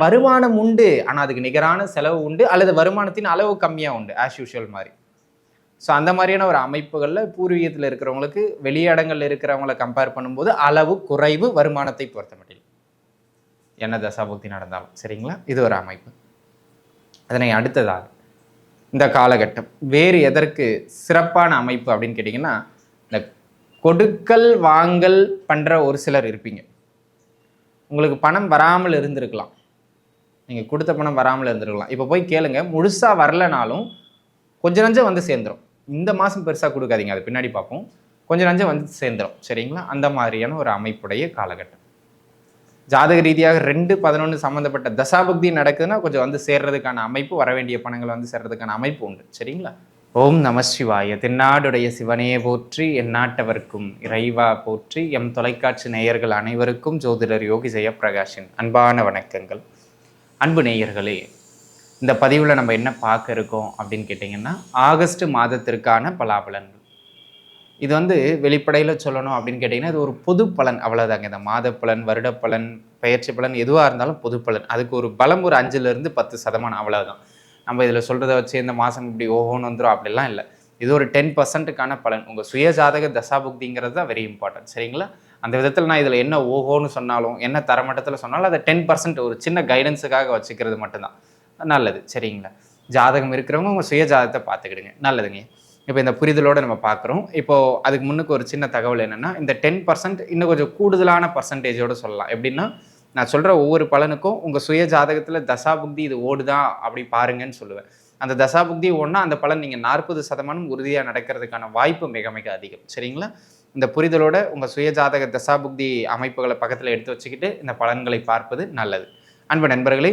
வருமானம் உண்டு, ஆனால் அதுக்கு நிகரான செலவு உண்டு, அல்லது வருமானத்தின் அளவு கம்மியாக உண்டு, ஆஸ் யூஷுவல் மாதிரி. ஸோ அந்த மாதிரியான ஒரு அமைப்புகளில் பூர்வீகத்தில் இருக்கிறவங்களுக்கு வெளியிடங்களில் இருக்கிறவங்களை கம்பேர் பண்ணும்போது அளவு குறைவு வருமானத்தை பொறுத்த மட்டும் என்ன தசாபுக்தி நடந்தாலும் சரிங்களா. இது ஒரு அமைப்பு. அதனை அடுத்ததாக இந்த காலகட்டம் வேறு எதற்கு சிறப்பான அமைப்பு அப்படின்னு கேட்டிங்கன்னா, இந்த கொடுக்கல் வாங்கல் பண்ணுற ஒரு சிலர் இருப்பீங்க. உங்களுக்கு பணம் வராமல் இருந்திருக்கலாம், நீங்கள் கொடுத்த பணம் வராமல் இருந்திருக்கலாம். இப்போ போய் கேளுங்க, முழுசாக வரலனாலும் கொஞ்சம் நஞ்சம் வந்து சேர்ந்துடும். இந்த மாதம் பெருசாக கொடுக்காதீங்க, அது பின்னாடி பார்ப்போம். கொஞ்சம் நஞ்சம் வந்து சேர்ந்துடும் சரிங்களா. அந்த மாதிரியான ஒரு அமைப்புடைய காலகட்டம். ஜாதக ரீதியாக 2-11 சம்மந்தப்பட்ட தசாபுக்தி நடக்குதுன்னா கொஞ்சம் வந்து சேர்றதுக்கான அமைப்பு, வர வேண்டிய பணங்கள் வந்து சேர்றதுக்கான அமைப்பு உண்டு சரிங்களா. ஓம் நம சிவாய. தென்னாடுடைய சிவனையே போற்றி, எந்நாட்டவர்க்கும் இறைவா போற்றி. எம் தொலைக்காட்சி நேயர்கள் அனைவருக்கும் ஜோதிடர் யோகி ஜெயப்பிரகாஷின் அன்பான வணக்கங்கள். அன்பு நேயர்களே, இந்த பதிவில் நம்ம என்ன பார்க்க இருக்கோம் அப்படின்னு கேட்டிங்கன்னா, ஆகஸ்ட் மாதத்திற்கான பலாபலன்கள். இது வந்து வெளிப்படையில் சொல்லணும் அப்படின்னு கேட்டிங்கன்னா, இது ஒரு பொது பலன், அவ்வளோதாங்க. இந்த மாத பலன், வருட பலன், பெயர்ச்சி பலன் எதுவாக இருந்தாலும் பொது பலன். அதுக்கு ஒரு பலம் ஒரு 5-10% அவ்வளோதான். நம்ம இதில் சொல்கிறத வச்சு இந்த மாதம் இப்படி ஓஹோன்னு வந்துடும் அப்படிலாம் இல்லை. இது ஒரு 10%க்கான பலன். உங்கள் சுய ஜாதக தசாபுக்திங்கிறது தான் வெரி இம்பார்ட்டன்ட் சரிங்களா. அந்த விதத்தில் நான் இதில் என்ன ஓஹோன்னு சொன்னாலும், என்ன தரமட்டத்தில் சொன்னாலும் அதை 10% ஒரு சின்ன கைடன்ஸுக்காக வச்சுக்கிறது மட்டும்தான் நல்லது சரிங்களா. ஜாதகம் இருக்கிறவங்க உங்கள் சுய ஜாதகத்தை பார்த்துக்கிடுங்க, நல்லதுங்க. இப்போ இந்த புரிதலோடு நம்ம பார்க்குறோம். இப்போது அதுக்கு முன்னுக்கு ஒரு சின்ன தகவல் என்னென்னா, இந்த 10% இன்னும் கொஞ்சம் கூடுதலான பர்சன்டேஜோடு சொல்லலாம். எப்படின்னா, நான் சொல்கிற ஒவ்வொரு பலனுக்கும் உங்கள் சுய ஜாதகத்தில் தசாபுக்தி இது ஓடுதான் அப்படி பாருங்கன்னு சொல்லுவேன். அந்த தசாபுக்தி ஓடுனா அந்த பலன் நீங்கள் 40% உறுதியாக நடக்கிறதுக்கான வாய்ப்பு மிக மிக அதிகம் சரிங்களா. இந்த புரிதலோட உங்கள் சுய ஜாதக தசாபுக்தி அமைப்புகளை பக்கத்தில் எடுத்து வச்சுக்கிட்டு இந்த பலன்களை பார்ப்பது நல்லது. அன்பு நண்பர்களே,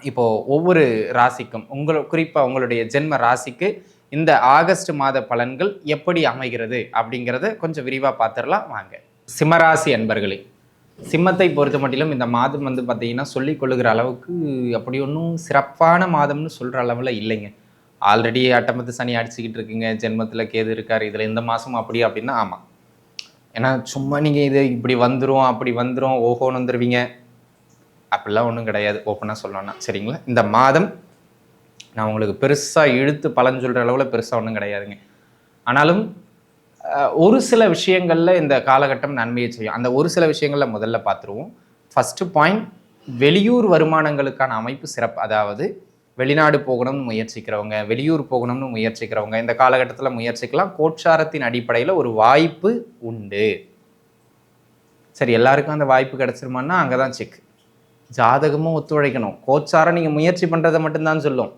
இப்போது ஒவ்வொரு ராசிக்கும் குறிப்பாக உங்களுடைய ஜென்ம ராசிக்கு இந்த ஆகஸ்ட் மாத பலன்கள் எப்படி அமைகிறது அப்படிங்கிறத கொஞ்சம் விரிவாக பார்த்துடலாம் வாங்க. சிம்மராசி அன்பர்களே, சிம்மத்தை பொறுத்த மட்டிலும் இந்த மாதம் வந்து பார்த்தீங்கன்னா சொல்லிக் கொள்ளுகிற அளவுக்கு அப்படி ஒன்றும் சிறப்பான மாதம்னு சொல்கிற அளவில் இல்லைங்க. ஆல்ரெடி அட்டமத்து சனி அடிச்சுக்கிட்டு இருக்குங்க, ஜென்மத்தில் கேது இருக்கார், இதில் இந்த மாதம் அப்படி அப்படின்னா ஆமாம். ஏன்னா சும்மா நீங்கள் இது இப்படி வந்துடும் அப்படி வந்துடும் ஓஹோன்னு வந்துடுவீங்க அப்படிலாம் ஒன்றும் கிடையாது. ஓப்பனாக சொல்லணும்னா சரிங்களா. இந்த மாதம் நான் உங்களுக்கு பெருசாக இழுத்து பலன் சொல்கிற அளவில் பெருசாக ஒன்றும் கிடையாதுங்க. ஆனாலும் ஒரு சில விஷயங்களில் இந்த காலகட்டம் நன்மையை செய்யும். அந்த ஒரு சில விஷயங்களில் முதல்ல பார்த்துருவோம். ஃபஸ்ட்டு பாயிண்ட், வெளியூர் வருமானங்களுக்கான அமைப்பு சிறப்பு. அதாவது வெளிநாடு போகணும்னு முயற்சிக்கிறவங்க, வெளியூர் போகணும்னு முயற்சிக்கிறவங்க இந்த காலகட்டத்தில் முயற்சிக்கலாம். கோட்சாரத்தின் அடிப்படையில் ஒரு வாய்ப்பு உண்டு. சரி, எல்லாருக்கும் அந்த வாய்ப்பு கிடச்சிருமான்னா அங்கே தான் செக். ஜாதகமும் ஒத்துழைக்கணும். கோச்சாரம் நீங்கள் முயற்சி பண்ணுறதை மட்டும்தான் சொல்லும்,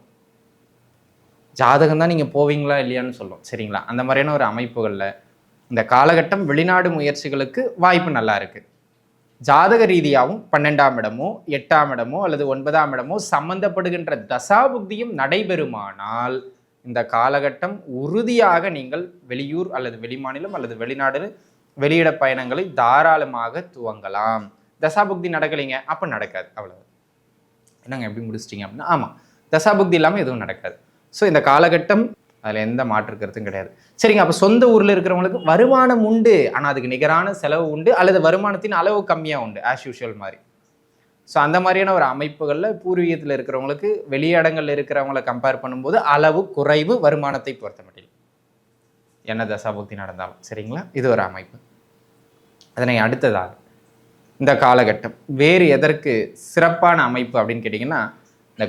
ஜாதகம் தான் நீங்கள் போவீங்களா இல்லையான்னு சொல்லும் சரிங்களா. அந்த மாதிரியான ஒரு அமைப்புகளில் இந்த காலகட்டம் வெளிநாடு முயற்சிகளுக்கு வாய்ப்பு நல்லா இருக்குது. ஜாதக ரீதியாகவும் 12ஆம் இடமோ 8ஆம் இடமோ அல்லது 9ஆம் இடமோ சம்பந்தப்படுகின்ற தசாபுக்தியும் நடைபெறுமானால் இந்த காலகட்டம் உறுதியாக நீங்கள் வெளியூர் அல்லது வெளிமாநிலம் அல்லது வெளிநாடு வெளியிட பயணங்களை தாராளமாக துவங்கலாம். தசாபுக்தி நடக்கலைங்க அப்போ நடக்காது, அவ்வளவு. என்னங்க எப்படி முடிச்சிட்டிங்க அப்படின்னா, ஆமாம், தசாபுக்தி இல்லாமல் எதுவும் நடக்காது. ஸோ இந்த காலகட்டம் அதில் எந்த மாற்று கருத்தும் கிடையாது சரிங்க. அப்போ சொந்த ஊரில் இருக்கிறவங்களுக்கு வருமானம் உண்டு, ஆனால் அதுக்கு நிகரான செலவு உண்டு, அல்லது வருமானத்தின் அளவு கம்மியாக உண்டு, ஆஸ் யூஷுவல் மாதிரி. ஸோ அந்த மாதிரியான ஒரு அமைப்புகளில் பூர்வீகத்தில் இருக்கிறவங்களுக்கு வெளியிடங்களில் இருக்கிறவங்களை கம்பேர் பண்ணும்போது அளவு குறைவு வருமானத்தை பொறுத்த மட்டும் என்ன தசாபுக்தி நடந்தாலும் சரிங்களா. இது ஒரு அமைப்பு. அதனை அடுத்ததாக இந்த காலகட்டம் வேறு எதற்கு சிறப்பான அமைப்பு அப்படின்னு கேட்டிங்கன்னா, இந்த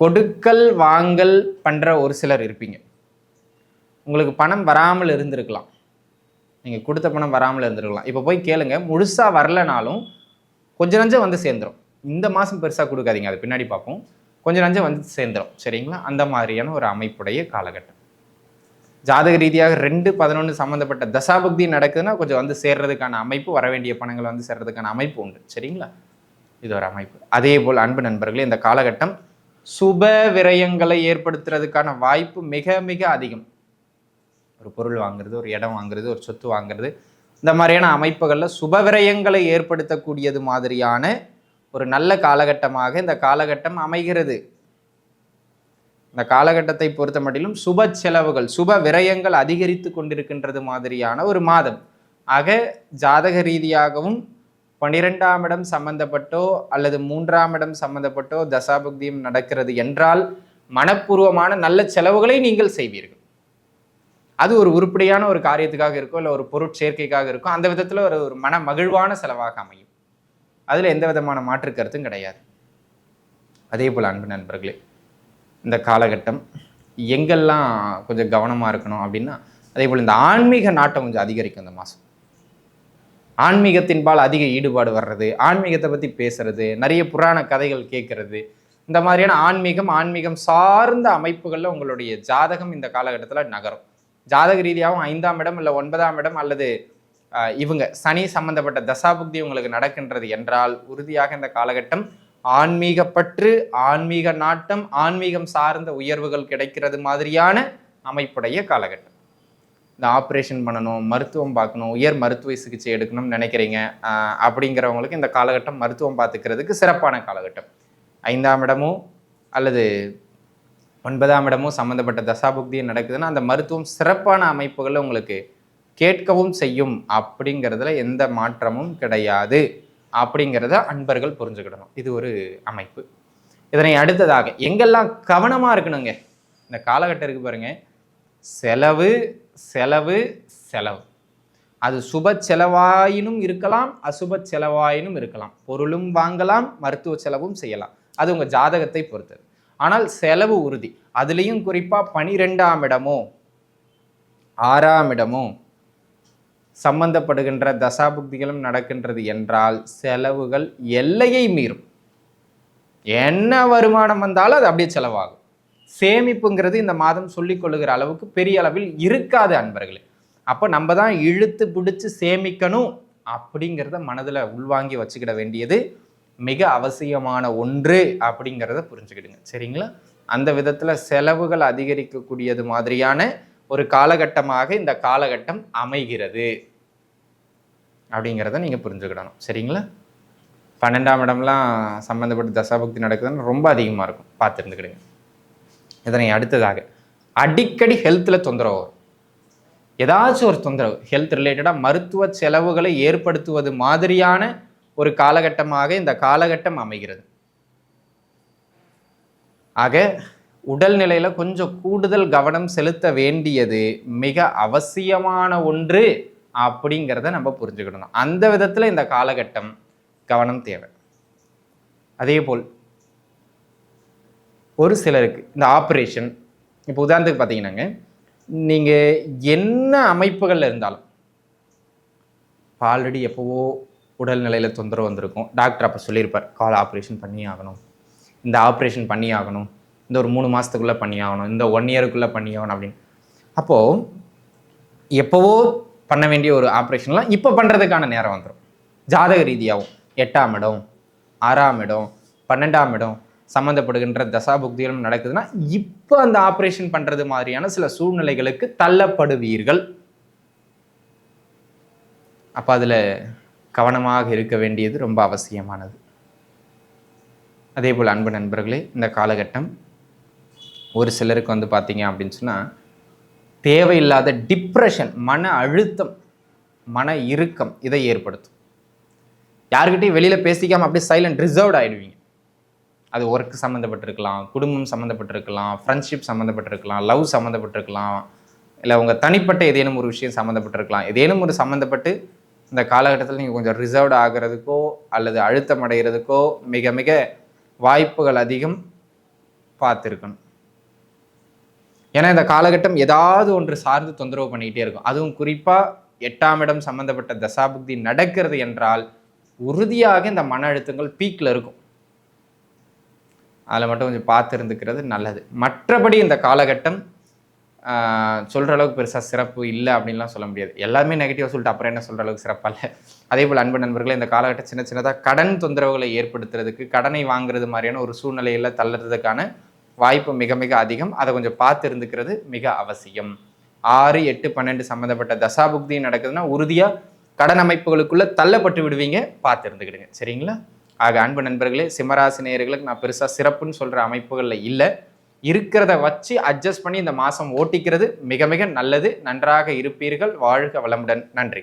கொடுக்கல் வாங்கல் பண்ணுற ஒரு சிலர் இருப்பீங்க. உங்களுக்கு பணம் வராமல் இருந்திருக்கலாம், நீங்கள் கொடுத்த பணம் வராமல் இருந்திருக்கலாம். இப்போ போய் கேளுங்க, முழுசாக வரலனாலும் கொஞ்சம் நஞ்சம் வந்து சேர்ந்துடும். இந்த மாதம் பெருசாக கொடுக்காதீங்க, அது பின்னாடி பார்ப்போம். கொஞ்சம் நஞ்சம் வந்து சேர்ந்துடும் சரிங்களா. அந்த மாதிரியான ஒரு அமைப்புடைய காலகட்டம். ஜாதக ரீதியாக 2-11 சம்மந்தப்பட்ட தசாபுக்தி நடக்குதுன்னா கொஞ்சம் வந்து சேர்றதுக்கான அமைப்பு, வர வேண்டிய பணங்கள் வந்து சேர்றதுக்கான அமைப்பு உண்டு சரிங்களா. இது ஒரு அமைப்பு. அதே போல் அன்பு நண்பர்களே, இந்த காலகட்டம் சுப விரயங்களை ஏற்படுத்துறதுக்கான வாய்ப்பு மிக மிக அதிகம். ஒரு பொருள் வாங்குறது, ஒரு இடம் வாங்குறது, ஒரு சொத்து வாங்குறது, இந்த மாதிரியான அமைப்புகளில் சுப விரயங்களை ஏற்படுத்தக்கூடியது மாதிரியான ஒரு நல்ல காலகட்டமாக இந்த காலகட்டம் அமைகிறது. இந்த காலகட்டத்தை பொறுத்த மட்டிலும் சுப செலவுகள், சுப விரயங்கள் அதிகரித்து கொண்டிருக்கின்றது மாதிரியான ஒரு மாதம். ஆக ஜாதக ரீதியாகவும் 12ஆம் இடம் சம்பந்தப்பட்டோ அல்லது 3ஆம் இடம் சம்பந்தப்பட்டோ தசாபுக்தியும் நடக்கிறது என்றால் மனப்பூர்வமான நல்ல செலவுகளை நீங்கள் செய்வீர்கள். அது ஒரு உருப்படியான ஒரு காரியத்துக்காக இருக்கும், இல்லை ஒரு பொருட்சேர்க்கைக்காக இருக்கும். அந்த விதத்தில் ஒரு மன மகிழ்வான செலவாக அமையும். அதில் எந்த விதமான மாற்று கருத்தும் கிடையாது. அதே போல் அன்பு நண்பர்களே, இந்த காலகட்டம் எங்கெல்லாம் கொஞ்சம் கவனமாக இருக்கணும் அப்படின்னா, அதே போல் இந்த ஆன்மீக நாட்டம் கொஞ்சம் அதிகரிக்கும் இந்த மாதம். ஆன்மீகத்தின்பால் அதிக ஈடுபாடு வர்றது, ஆன்மீகத்தை பற்றி பேசுறது, நிறைய புராண கதைகள் கேட்கறது, இந்த மாதிரியான ஆன்மீகம் சார்ந்த அமைப்புகளில் உங்களுடைய ஜாதகம் இந்த காலகட்டத்தில் நகரும். ஜாதக ரீதியாகவும் 5ஆம் இடம் இல்லை 9ஆம் இடம் அல்லது இவங்க சனி சம்பந்தப்பட்ட தசாபுக்தி உங்களுக்கு நடக்கின்றது என்றால் உறுதியாக இந்த காலகட்டம் ஆன்மீக பற்று, ஆன்மீக நாட்டம், ஆன்மீகம் சார்ந்த உயர்வுகள் கிடைக்கிறது மாதிரியான அமைப்புடைய காலகட்டம். இந்த ஆப்ரேஷன் பண்ணணும், மருத்துவம் பார்க்கணும், உயர் மருத்துவ சிகிச்சை எடுக்கணும்னு நினைக்கிறீங்க அப்படிங்கிறவங்களுக்கு இந்த காலகட்டம் மருத்துவம் பார்த்துக்கிறதுக்கு சிறப்பான காலகட்டம். 5ஆம் இடமோ அல்லது 9ஆம் இடமோ சம்மந்தப்பட்ட தசாபுக்தியும் நடக்குதுன்னா அந்த மருத்துவம் சிறப்பான அமைப்புகளில் உங்களுக்கு கேட்கவும் செய்யும் அப்படிங்கிறதுல எந்த மாற்றமும் கிடையாது அப்படிங்கிறத அன்பர்கள் புரிஞ்சுக்கிடணும். இது ஒரு அமைப்பு. இதனை அடுத்ததாக எங்கெல்லாம் கவனமாக இருக்கணுங்க இந்த காலகட்டம் இருக்கு பாருங்க. செலவு செலவு செலவு. அது சுப செலவாயினும் இருக்கலாம், அசுப செலவாயினும் இருக்கலாம். பொருளும் வாங்கலாம், மருத்துவ செலவும் செய்யலாம். அது உங்கள் ஜாதகத்தை பொறுத்தது. ஆனால் செலவு உறுதி. அதுலேயும் குறிப்பாக 12ஆம் இடமோ 6ஆம் இடமோ சம்பந்தப்படுகின்ற தசாபுக்திகளும் நடக்கின்றது என்றால் செலவுகள் எல்லையை மீறும். என்ன வருமானம் வந்தாலும் அது அப்படியே செலவாகும். சேமிப்புங்கிறது இந்த மாதம் சொல்லிக் கொள்ளுகிற அளவுக்கு பெரிய அளவில் இருக்காது அன்பர்களே. அப்போ நம்ம தான் இழுத்து பிடிச்சி சேமிக்கணும் அப்படிங்கிறத மனதில் உள்வாங்கி வச்சுக்கிட வேண்டியது மிக அவசியமான ஒன்று அப்படிங்கிறத புரிஞ்சுக்கிடுங்க. சரிங்களா? அந்த விதத்தில் செலவுகள் அதிகரிக்கக்கூடியது மாதிரியான ஒரு காலகட்டமாக இந்த காலகட்டம் அமைகிறது அப்படிங்கிறத நீங்கள் புரிஞ்சுக்கிடணும். சரிங்களா? 12ஆம் இடம்லாம் சம்மந்தப்பட்ட தசாபுக்தி நடக்குதுன்னு ரொம்ப அதிகமாக இருக்கும், பார்த்துருந்துக்கிடுங்க. இதனை அடுத்ததாக அடிக்கடி ஹெல்த்தில் தொந்தரவு வரும். ஏதாச்சும் ஒரு தொந்தரவு ஹெல்த் ரிலேட்டடாக மருத்துவ செலவுகளை ஏற்படுத்துவது மாதிரியான ஒரு காலகட்டமாக இந்த காலகட்டம் அமைகிறது. ஆக உடல்நிலையில் கொஞ்சம் கூடுதல் கவனம் செலுத்த வேண்டியது மிக அவசியமான ஒன்று அப்படிங்கிறத நம்ம புரிஞ்சுக்கிடணும். அந்த விதத்தில் இந்த காலகட்டம் கவனம் தேவை. அதே போல் ஒரு சிலருக்கு இந்த ஆப்ரேஷன், இப்போ உதாரணத்துக்கு பார்த்தீங்கன்னாங்க, நீங்கள் என்ன அமைப்புகளில் இருந்தாலும் ஆல்ரெடி எப்போவோ உடல்நிலையில் தொந்தரவு வந்திருக்கும். டாக்டர் அப்போ சொல்லியிருப்பார், கால் ஆப்ரேஷன் பண்ணி ஆகணும், இந்த ஆப்ரேஷன் பண்ணி ஆகணும், இந்த ஒரு 3 மாதத்துக்குள்ளே பண்ணி ஆகணும், இந்த 1 இயருக்குள்ளே பண்ணி ஆகணும் அப்படின்னு. அப்போது எப்போவோ பண்ண வேண்டிய ஒரு ஆப்ரேஷன்லாம் இப்போ பண்ணுறதுக்கான நேரம் வந்துடும். ஜாதக ரீதியாகவும் 8ஆம் இடம் 6ஆம் இடம் 12ஆம் இடம் சம்மந்தப்படுகின்ற தசாபுக்திகளும் நடக்குதுன்னா இப்போ அந்த ஆப்ரேஷன் பண்ணுறது மாதிரியான சில சூழ்நிலைகளுக்கு தள்ளப்படுவீர்கள். அப்போ அதில் கவனமாக இருக்க வேண்டியது ரொம்ப அவசியமானது. அதே போல் அன்பு நண்பர்களே, இந்த காலகட்டம் ஒரு சிலருக்கு வந்து பார்த்தீங்க அப்படின்னு சொன்னால் தேவையில்லாத டிப்ரெஷன், மன அழுத்தம், மன இறுக்கம் இதை ஏற்படுத்தும். யாருக்கிட்டையும் வெளியில் பேசிக்காமல் அப்படியே சைலண்ட் ரிசர்வ்ட் ஆகிடுவீங்க. அது ஒர்க் சம்மந்தப்பட்டிருக்கலாம், குடும்பம் சம்மந்தப்பட்டிருக்கலாம், ஃப்ரெண்ட்ஷிப் சம்மந்தப்பட்டிருக்கலாம், லவ் சம்மந்தப்பட்டிருக்கலாம், இல்லை உங்கள் தனிப்பட்ட ஏதேனும் ஒரு விஷயம் சம்மந்தப்பட்டிருக்கலாம். ஏதேனும் ஒரு சம்மந்தப்பட்டு இந்த காலகட்டத்தில் நீங்கள் கொஞ்சம் ரிசர்வ்டு ஆகிறதுக்கோ அல்லது அழுத்தம் அடைகிறதுக்கோ மிக மிக வாய்ப்புகள் அதிகம். பார்த்துருக்கணும். ஏன்னா இந்த காலகட்டம் ஏதாவது ஒன்று சார்ந்து தொந்தரவு பண்ணிக்கிட்டே இருக்கும். அதுவும் குறிப்பாக 8ஆம் இடம் சம்மந்தப்பட்ட தசாபுக்தி நடக்கிறது என்றால் உறுதியாக இந்த மன அழுத்தங்கள் பீக்கில் இருக்கும். அதில் மட்டும் கொஞ்சம் பார்த்து இருந்துக்கிறது நல்லது. மற்றபடி இந்த காலகட்டம் சொல்கிற அளவுக்கு பெருசாக சிறப்பு இல்லை அப்படின்லாம் சொல்ல முடியாது. எல்லாருமே நெகட்டிவாக சொல்லிட்டு அப்புறம் என்ன சொல்கிற அளவுக்கு சிறப்பாக இல்லை. அதே போல் அன்பு நண்பர்களே, இந்த காலகட்டம் சின்ன சின்னதாக கடன் தொந்தரவுகளை ஏற்படுத்துறதுக்கு, கடனை வாங்குறது மாதிரியான ஒரு சூழ்நிலையில் தள்ளுறதுக்கான வாய்ப்பு மிக மிக அதிகம். அதை கொஞ்சம் பார்த்து இருந்துக்கிறது மிக அவசியம். 6, 8, 12 சம்மந்தப்பட்ட தசாபுக்தி நடக்குதுன்னா உறுதியாக கடன் அமைப்புகளுக்குள்ளே தள்ளப்பட்டு விடுவீங்க. பார்த்து இருந்துக்கிடுங்க. சரிங்களா? ஆக அன்பு நண்பர்களே, சிம்மராசி நேயர்களுக்கு நான் பெருசாக சிறப்புன்னு சொல்கிற அமைப்புகளில் இல்லை. இருக்கிறத வச்சு அட்ஜஸ்ட் பண்ணி இந்த மாதம் ஓட்டிக்கிறது மிக மிக நல்லது. நன்றாக இருப்பீர்கள். வாழ்க வளமுடன். நன்றி.